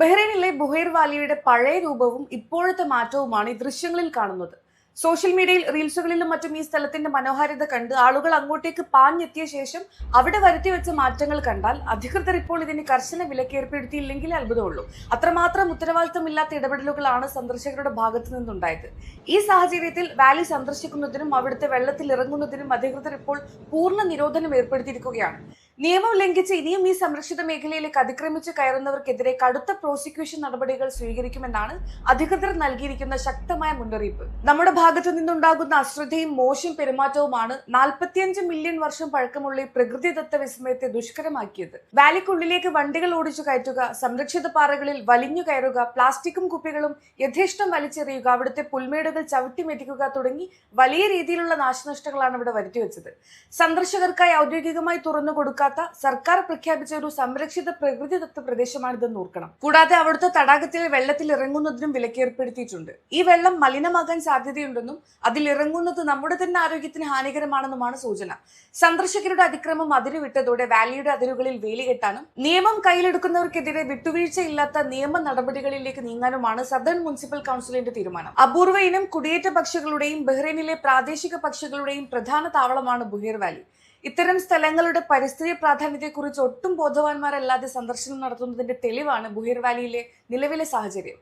ബഹ്റൈനിലെ ബുഹൈർ വാലിയുടെ പഴയ രൂപവും ഇപ്പോഴത്തെ മാറ്റവുമാണ് ഈ ദൃശ്യങ്ങളിൽ കാണുന്നത്. സോഷ്യൽ മീഡിയയിൽ റീൽസുകളിലും മറ്റും ഈ സ്ഥലത്തിന്റെ മനോഹാരിത കണ്ട് ആളുകൾ അങ്ങോട്ടേക്ക് പാഞ്ഞെത്തിയ ശേഷം അവിടെ വരുത്തിവെച്ച മാറ്റങ്ങൾ കണ്ടാൽ അധികൃതർ ഇപ്പോൾ ഇതിന് കർശന വിലക്ക് ഏർപ്പെടുത്തിയില്ലെങ്കിൽ അത്ഭുതമുള്ളൂ. അത്രമാത്രം ഉത്തരവാദിത്തമില്ലാത്ത ഇടപെടലുകളാണ് സന്ദർശകരുടെ ഭാഗത്തു നിന്നുണ്ടായത്. ഈ സാഹചര്യത്തിൽ വാലി സന്ദർശിക്കുന്നതിനും അവിടുത്തെ വെള്ളത്തിൽ ഇറങ്ങുന്നതിനും അധികൃതർ ഇപ്പോൾ പൂർണ്ണ നിരോധനം ഏർപ്പെടുത്തിയിരിക്കുകയാണ്. നിയമം ലംഘിച്ച് ഇനിയും ഈ സംരക്ഷിത മേഖലയിലേക്ക് അതിക്രമിച്ച് കയറുന്നവർക്കെതിരെ കടുത്ത പ്രോസിക്യൂഷൻ നടപടികൾ സ്വീകരിക്കുമെന്നാണ് അധികൃതർ നൽകിയിരിക്കുന്ന ശക്തമായ മുന്നറിയിപ്പ്. നമ്മുടെ ഭാഗത്തു നിന്നുണ്ടാകുന്ന അശ്രദ്ധയും മോശം പെരുമാറ്റവുമാണ് 45 മില്യൺ വർഷം പഴക്കമുള്ള ഈ പ്രകൃതിദത്ത വിസ്മയത്തെ ദുഷ്കരമാക്കിയത്. വാലിക്കുള്ളിലേക്ക് വണ്ടികൾ ഓടിച്ചു കയറ്റുക, സംരക്ഷിത പാറകളിൽ വലിഞ്ഞു കയറുക, പ്ലാസ്റ്റിക്കും കുപ്പികളും യഥേഷ്ടം വലിച്ചെറിയുക, അവിടുത്തെ പുൽമേടുകൾ ചവിട്ടിമെതിക്കുക തുടങ്ങി വലിയ രീതിയിലുള്ള നാശനഷ്ടങ്ങളാണ് ഇവിടെ വരുത്തിവെച്ചത്. സന്ദർശകർക്കായി ഔദ്യോഗികമായി തുറന്നു കൊടുക്കാൻ സർക്കാർ പ്രഖ്യാപിച്ച ഒരു സംരക്ഷിത പ്രകൃതിദത്ത പ്രദേശമാണിതെന്ന് ഓർക്കണം. കൂടാതെ അവിടുത്തെ തടാകത്തിലെ വെള്ളത്തിൽ ഇറങ്ങുന്നതിനും വിലക്കേർപ്പെടുത്തിയിട്ടുണ്ട്. ഈ വെള്ളം മലിനമാകാൻ സാധ്യതയുണ്ടെന്നും അതിൽ ഇറങ്ങുന്നത് നമ്മുടെ തന്നെ ആരോഗ്യത്തിന് ഹാനികരമാണെന്നുമാണ് സൂചന. സന്ദർശകരുടെ അതിക്രമം അതിരുവിട്ടതോടെ വാലിയുടെ അതിരുകളിൽ വേലി കെട്ടാനും നിയമം കയ്യിലെടുക്കുന്നവർക്കെതിരെ വിട്ടുവീഴ്ചയില്ലാത്ത നിയമ നടപടികളിലേക്ക് നീങ്ങാനുമാണ് സദേൺ മുനിസിപ്പൽ കൗൺസിലിന്റെ തീരുമാനം. അപൂർവ ഇനം കുടിയേറ്റ പക്ഷികളുടെയും ബഹ്റൈനിലെ പ്രാദേശിക പക്ഷികളുടെയും പ്രധാന താവളമാണ് ബുഹൈർ വാലി. ഇത്തരം സ്ഥലങ്ങളുടെ പരിസ്ഥിതി പ്രാധാന്യത്തെക്കുറിച്ച് ഒട്ടും ബോധവാന്മാരല്ലാതെ സന്ദർശനം നടത്തുന്നതിന്റെ തെളിവാണ് ബുഹൈർ വാലിയിലെ നിലവിലെ സാഹചര്യം.